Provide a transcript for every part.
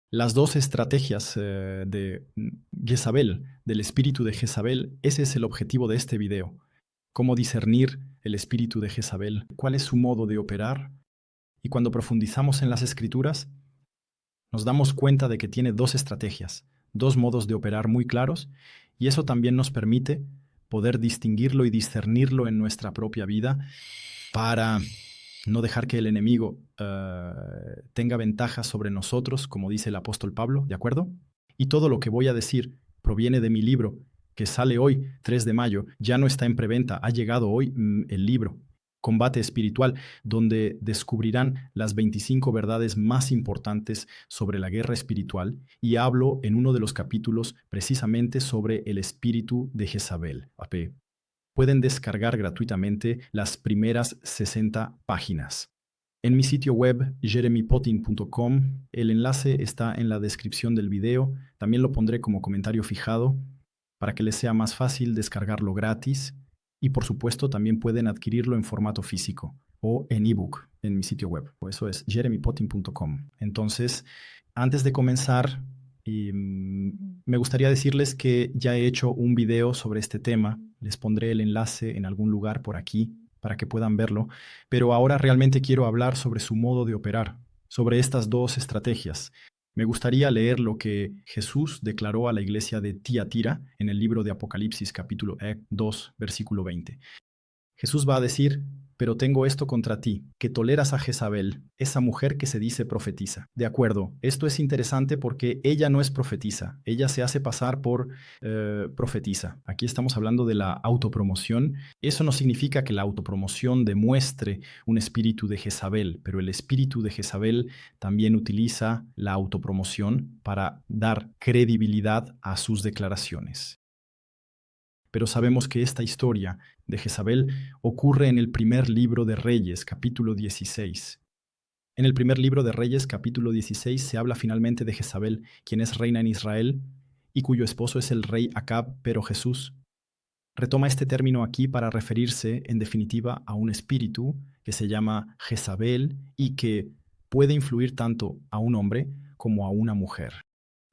Las dos estrategias de Jezabel, del espíritu de Jezabel, ese es el objetivo de este video. Cómo discernir el espíritu de Jezabel, cuál es su modo de operar. Y cuando profundizamos en las escrituras, nos damos cuenta de que tiene dos estrategias, dos modos de operar muy claros, y eso también nos permite poder distinguirlo y discernirlo en nuestra propia vida para no dejar que el enemigo tenga ventaja sobre nosotros, como dice el apóstol Pablo, ¿de acuerdo? Y todo lo que voy a decir proviene de mi libro, que sale hoy, 3 de mayo, ya no está en preventa, ha llegado hoy el libro, Combate Espiritual, donde descubrirán las 25 verdades más importantes sobre la guerra espiritual, y hablo en uno de los capítulos precisamente sobre el espíritu de Jezabel. Pueden descargar gratuitamente las primeras 60 páginas. En mi sitio web, jeremypotin.com, el enlace está en la descripción del video. También lo pondré como comentario fijado para que les sea más fácil descargarlo gratis. Y por supuesto, también pueden adquirirlo en formato físico o en ebook en mi sitio web. Eso es jeremypotin.com. Entonces, antes de comenzar, me gustaría decirles que ya he hecho un video sobre este tema. Les pondré el enlace en algún lugar por aquí para que puedan verlo. Pero ahora realmente quiero hablar sobre su modo de operar, sobre estas dos estrategias. Me gustaría leer lo que Jesús declaró a la iglesia de Tiatira en el libro de Apocalipsis capítulo 2, versículo 20. Jesús va a decir: pero tengo esto contra ti, que toleras a Jezabel, esa mujer que se dice profetiza. De acuerdo, esto es interesante porque ella no es profetisa, ella se hace pasar por profetisa. Aquí estamos hablando de la autopromoción. Eso no significa que la autopromoción demuestre un espíritu de Jezabel, pero el espíritu de Jezabel también utiliza la autopromoción para dar credibilidad a sus declaraciones. Pero sabemos que esta historia de Jezabel ocurre en el primer libro de Reyes, capítulo 16. En el primer libro de Reyes, capítulo 16, se habla finalmente de Jezabel, quien es reina en Israel y cuyo esposo es el rey Acab, pero Jesús retoma este término aquí para referirse, en definitiva, a un espíritu que se llama Jezabel y que puede influir tanto a un hombre como a una mujer.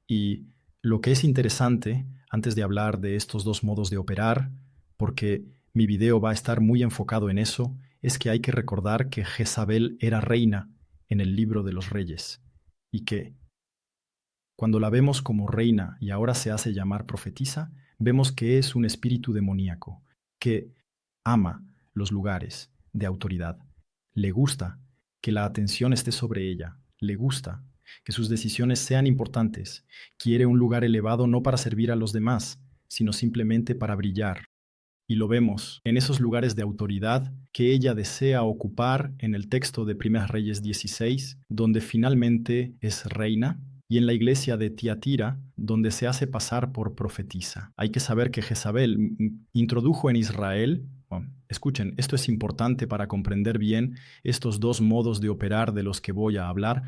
Y lo que es interesante, antes de hablar de estos dos modos de operar, porque mi video va a estar muy enfocado en eso, es que hay que recordar que Jezabel era reina en el libro de los reyes, y que cuando la vemos como reina y ahora se hace llamar profetisa, vemos que es un espíritu demoníaco, que ama los lugares de autoridad. Le gusta que la atención esté sobre ella, le gusta que sus decisiones sean importantes, quiere un lugar elevado no para servir a los demás, sino simplemente para brillar. Y lo vemos en esos lugares de autoridad que ella desea ocupar en el texto de 1 Reyes 16, donde finalmente es reina, y en la iglesia de Tiatira, donde se hace pasar por profetisa. Hay que saber que Jezabel introdujo en Israel, escuchen, esto es importante para comprender bien estos dos modos de operar de los que voy a hablar,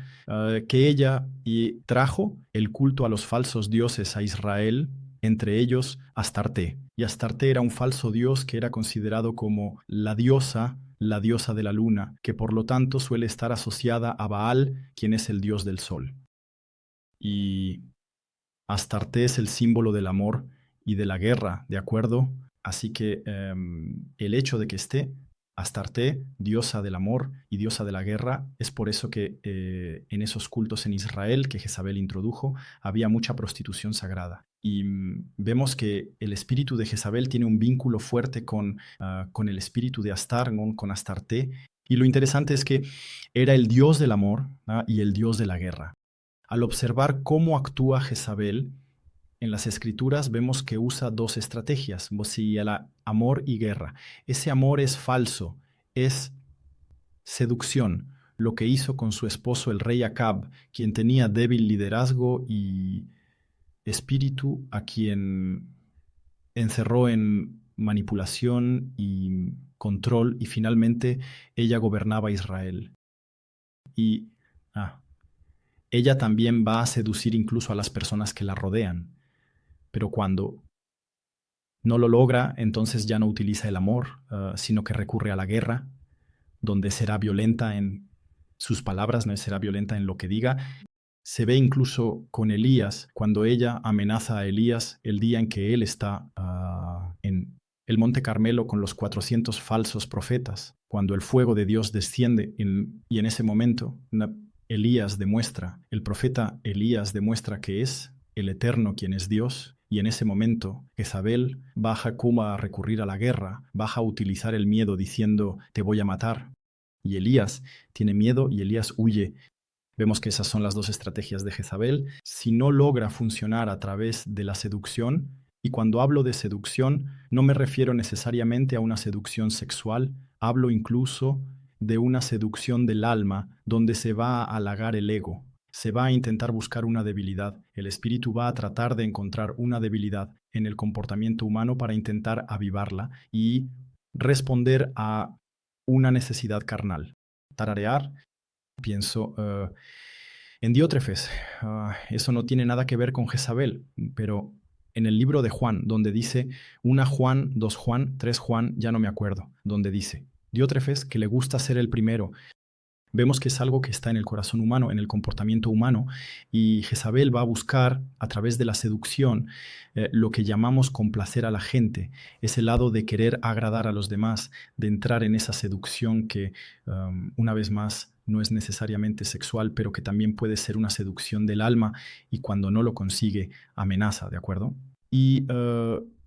que ella trajo el culto a los falsos dioses a Israel, entre ellos Astarte. Y Astarte era un falso dios que era considerado como la diosa de la luna, que por lo tanto suele estar asociada a Baal, quien es el dios del sol. Y Astarte es el símbolo del amor y de la guerra, ¿de acuerdo? Así que el hecho de que esté Astarte, diosa del amor y diosa de la guerra, es por eso que en esos cultos en Israel que Jezabel introdujo, había mucha prostitución sagrada. Y vemos que el espíritu de Jezabel tiene un vínculo fuerte con el espíritu de Astar, con Astarte. Y lo interesante es que era el dios del amor y el dios de la guerra. Al observar cómo actúa Jezabel, en las escrituras vemos que usa dos estrategias, amor y guerra. Ese amor es falso, es seducción, lo que hizo con su esposo el rey Acab, quien tenía débil liderazgo y espíritu, a quien encerró en manipulación y control, y finalmente ella gobernaba Israel. Y ella también va a seducir incluso a las personas que la rodean. Pero cuando no lo logra, entonces ya no utiliza el amor, sino que recurre a la guerra, donde será violenta en sus palabras, no será violenta en lo que diga. Se ve incluso con Elías, cuando ella amenaza a Elías el día en que él está en el Monte Carmelo con los 400 falsos profetas, cuando el fuego de Dios desciende y en ese momento Elías demuestra, el profeta Elías demuestra que es el Eterno quien es Dios, y en ese momento Jezabel baja como a recurrir a la guerra, baja a utilizar el miedo diciendo te voy a matar. Y Elías tiene miedo y Elías huye. Vemos que esas son las dos estrategias de Jezabel. Si no logra funcionar a través de la seducción, y cuando hablo de seducción no me refiero necesariamente a una seducción sexual, hablo incluso de una seducción del alma donde se va a halagar el ego, se va a intentar buscar una debilidad. El espíritu va a tratar de encontrar una debilidad en el comportamiento humano para intentar avivarla y responder a una necesidad carnal. Tararear, pienso en Diótrefes. Eso no tiene nada que ver con Jezabel, pero en el libro de Juan, donde dice 1 Juan, 2 Juan, 3 Juan, ya no me acuerdo, donde dice Diótrefes que le gusta ser el primero. Vemos que es algo que está en el corazón humano, en el comportamiento humano, y Jezabel va a buscar, a través de la seducción, lo que llamamos complacer a la gente, ese lado de querer agradar a los demás, de entrar en esa seducción que, una vez más, no es necesariamente sexual, pero que también puede ser una seducción del alma, y cuando no lo consigue, amenaza, ¿de acuerdo? Y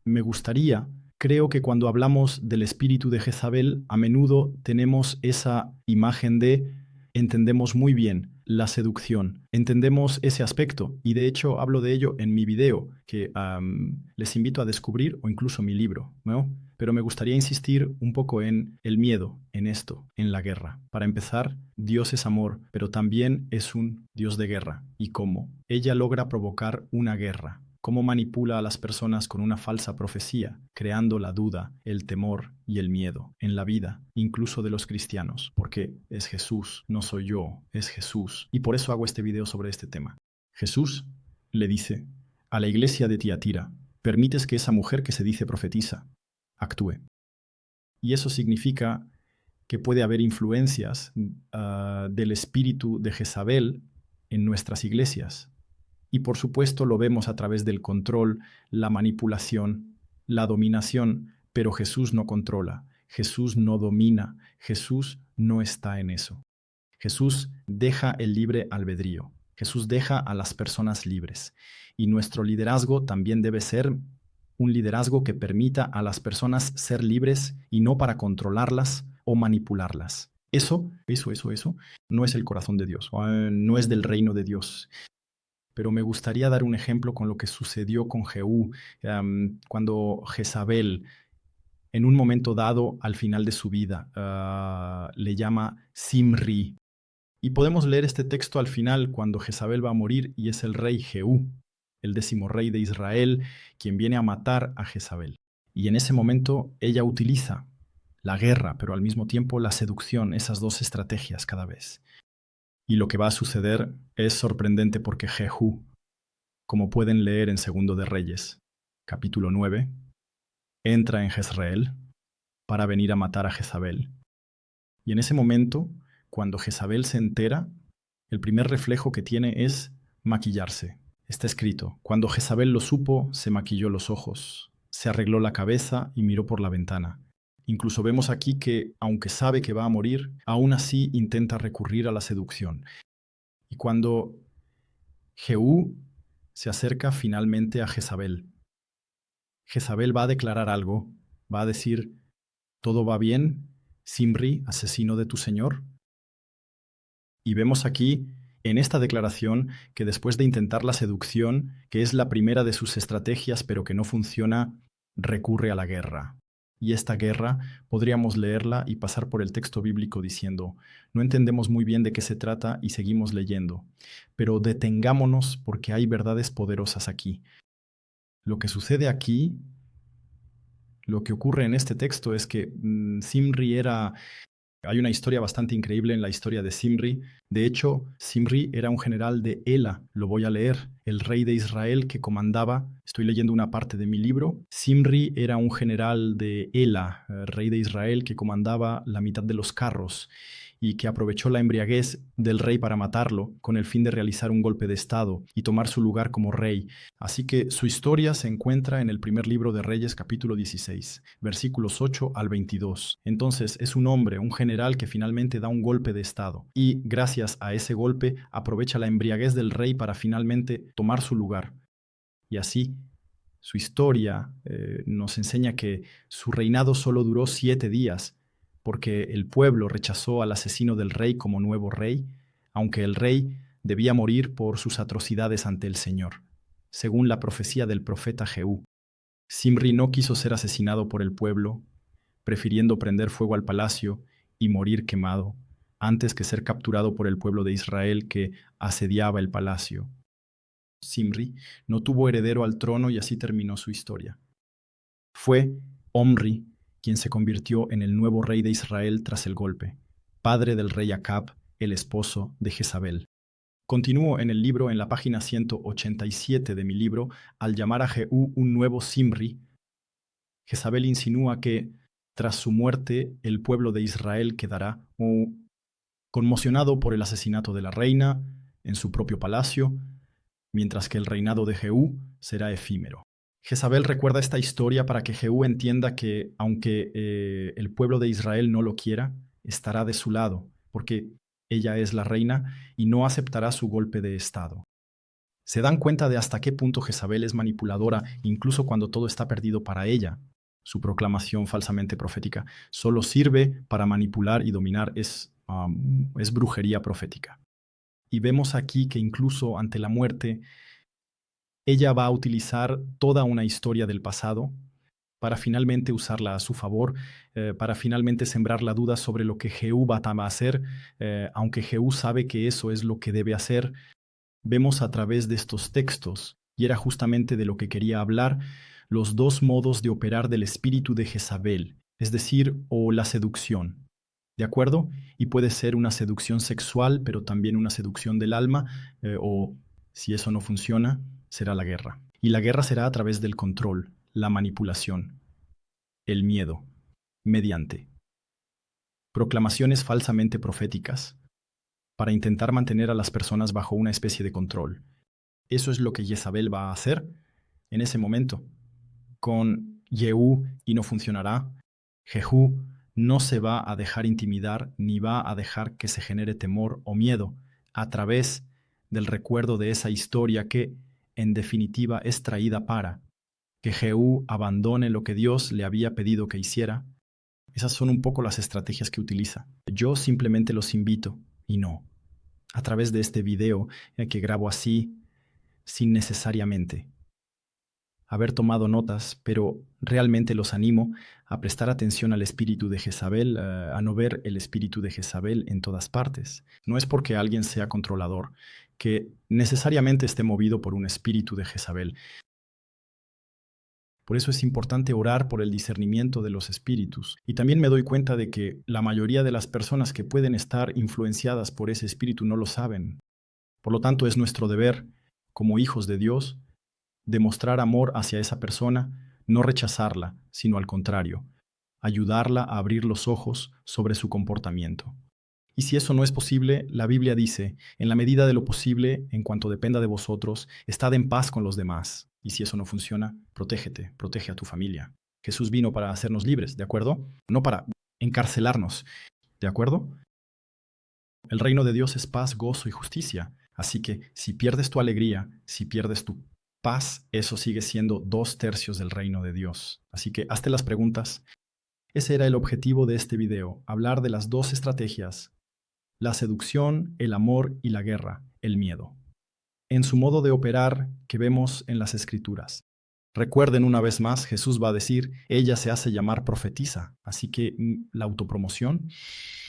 me gustaría... Creo que cuando hablamos del espíritu de Jezabel, a menudo tenemos esa imagen de entendemos muy bien la seducción, entendemos ese aspecto y de hecho hablo de ello en mi video que les invito a descubrir o incluso mi libro, ¿no? Pero me gustaría insistir un poco en el miedo, en esto, en la guerra. Para empezar, Dios es amor, pero también es un Dios de guerra. ¿Y cómo? Ella logra provocar una guerra. Cómo manipula a las personas con una falsa profecía, creando la duda, el temor y el miedo en la vida, incluso de los cristianos, porque es Jesús, no soy yo, es Jesús. Y por eso hago este video sobre este tema. Jesús le dice a la iglesia de Tiatira, permites que esa mujer que se dice profetiza actúe. Y eso significa que puede haber influencias del espíritu de Jezabel en nuestras iglesias. Y por supuesto lo vemos a través del control, la manipulación, la dominación, pero Jesús no controla, Jesús no domina, Jesús no está en eso. Jesús deja el libre albedrío, Jesús deja a las personas libres. Y nuestro liderazgo también debe ser un liderazgo que permita a las personas ser libres y no para controlarlas o manipularlas. Eso no es el corazón de Dios, no es del reino de Dios. Pero me gustaría dar un ejemplo con lo que sucedió con Jehú, cuando Jezabel, en un momento dado, al final de su vida, le llama Simri. Y podemos leer este texto al final, cuando Jezabel va a morir, y es el rey Jehú, el 10º rey de Israel, quien viene a matar a Jezabel. Y en ese momento ella utiliza la guerra, pero al mismo tiempo la seducción, esas dos estrategias cada vez. Y lo que va a suceder es sorprendente porque Jehú, como pueden leer en 2 de Reyes, capítulo 9, entra en Jezreel para venir a matar a Jezabel. Y en ese momento, cuando Jezabel se entera, el primer reflejo que tiene es maquillarse. Está escrito, cuando Jezabel lo supo, se maquilló los ojos, se arregló la cabeza y miró por la ventana. Incluso vemos aquí que, aunque sabe que va a morir, aún así intenta recurrir a la seducción. Y cuando Jehú se acerca finalmente a Jezabel, Jezabel va a declarar algo, va a decir, ¿todo va bien, Simri, asesino de tu señor? Y vemos aquí, en esta declaración, que después de intentar la seducción, que es la primera de sus estrategias pero que no funciona, recurre a la guerra. Y esta guerra podríamos leerla y pasar por el texto bíblico diciendo, no entendemos muy bien de qué se trata y seguimos leyendo, pero detengámonos porque hay verdades poderosas aquí. Lo que sucede aquí, lo que ocurre en este texto es que Simri era... Hay una historia bastante increíble en la historia de Simri. De hecho, Simri era un general de Ela, lo voy a leer, el rey de Israel que comandaba, estoy leyendo una parte de mi libro. Simri era un general de Ela, rey de Israel que comandaba la mitad de los carros. y que aprovechó la embriaguez del rey para matarlo con el fin de realizar un golpe de estado y tomar su lugar como rey. Así que su historia se encuentra en el primer libro de Reyes, capítulo 16, versículos 8 al 22. Entonces es un hombre, un general que finalmente da un golpe de estado y gracias a ese golpe aprovecha la embriaguez del rey para finalmente tomar su lugar. Y así su historia nos enseña que su reinado solo duró 7 días, porque el pueblo rechazó al asesino del rey como nuevo rey, aunque el rey debía morir por sus atrocidades ante el Señor, según la profecía del profeta Jehú. Zimri no quiso ser asesinado por el pueblo, prefiriendo prender fuego al palacio y morir quemado, antes que ser capturado por el pueblo de Israel que asediaba el palacio. Zimri no tuvo heredero al trono y así terminó su historia. Fue Omri quien se convirtió en el nuevo rey de Israel tras el golpe, padre del rey Acab, el esposo de Jezabel. Continúo en el libro en la página 187 de mi libro, al llamar a Jehú un nuevo Zimri. Jezabel insinúa que, tras su muerte, el pueblo de Israel quedará conmocionado por el asesinato de la reina en su propio palacio, mientras que el reinado de Jehú será efímero. Jezabel recuerda esta historia para que Jehú entienda que, aunque el pueblo de Israel no lo quiera, estará de su lado, porque ella es la reina y no aceptará su golpe de estado. ¿Se dan cuenta de hasta qué punto Jezabel es manipuladora, incluso cuando todo está perdido para ella? Su proclamación falsamente profética solo sirve para manipular y dominar, es brujería profética. Y vemos aquí que incluso ante la muerte, ella va a utilizar toda una historia del pasado para finalmente usarla a su favor, para finalmente sembrar la duda sobre lo que Jehú va a hacer, aunque Jehú sabe que eso es lo que debe hacer. Vemos a través de estos textos, y era justamente de lo que quería hablar, los dos modos de operar del espíritu de Jezabel, es decir, o la seducción. ¿De acuerdo? Y puede ser una seducción sexual, pero también una seducción del alma, o si eso no funciona, será la guerra. Y la guerra será a través del control, la manipulación, el miedo, mediante proclamaciones falsamente proféticas, para intentar mantener a las personas bajo una especie de control. Eso es lo que Jezabel va a hacer en ese momento. Con Jehú y no funcionará. Jehú no se va a dejar intimidar ni va a dejar que se genere temor o miedo a través del recuerdo de esa historia que, en definitiva, es traída para que Jehú abandone lo que Dios le había pedido que hiciera. Esas son un poco las estrategias que utiliza. Yo simplemente los invito, y no, a través de este video que grabo así, sin necesariamente haber tomado notas, pero realmente los animo a prestar atención al espíritu de Jezabel, a no ver el espíritu de Jezabel en todas partes. No es porque alguien sea controlador que necesariamente esté movido por un espíritu de Jezabel. Por eso es importante orar por el discernimiento de los espíritus. Y también me doy cuenta de que la mayoría de las personas que pueden estar influenciadas por ese espíritu no lo saben. Por lo tanto, es nuestro deber, como hijos de Dios, demostrar amor hacia esa persona, no rechazarla, sino al contrario, ayudarla a abrir los ojos sobre su comportamiento. Y si eso no es posible, la Biblia dice, en la medida de lo posible, en cuanto dependa de vosotros, estad en paz con los demás. Y si eso no funciona, protégete, protege a tu familia. Jesús vino para hacernos libres, ¿de acuerdo? No para encarcelarnos, ¿de acuerdo? El reino de Dios es paz, gozo y justicia. Así que si pierdes tu alegría, si pierdes tu paz, eso sigue siendo 2/3 del reino de Dios. Así que hazte las preguntas. Ese era el objetivo de este video, hablar de las dos estrategias: la seducción, el amor y la guerra, el miedo, en su modo de operar que vemos en las Escrituras. Recuerden una vez más, Jesús va a decir, ella se hace llamar profetisa, así que la autopromoción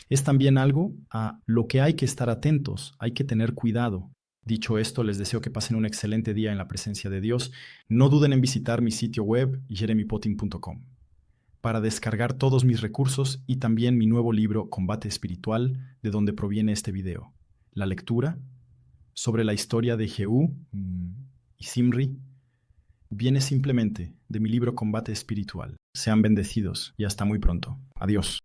es también algo a lo que hay que estar atentos, hay que tener cuidado. Dicho esto, les deseo que pasen un excelente día en la presencia de Dios. No duden en visitar mi sitio web, jeremypoting.com, para descargar todos mis recursos y también mi nuevo libro Combate Espiritual, de donde proviene este video. La lectura sobre la historia de Jehú y Zimri viene simplemente de mi libro Combate Espiritual. Sean bendecidos y hasta muy pronto. Adiós.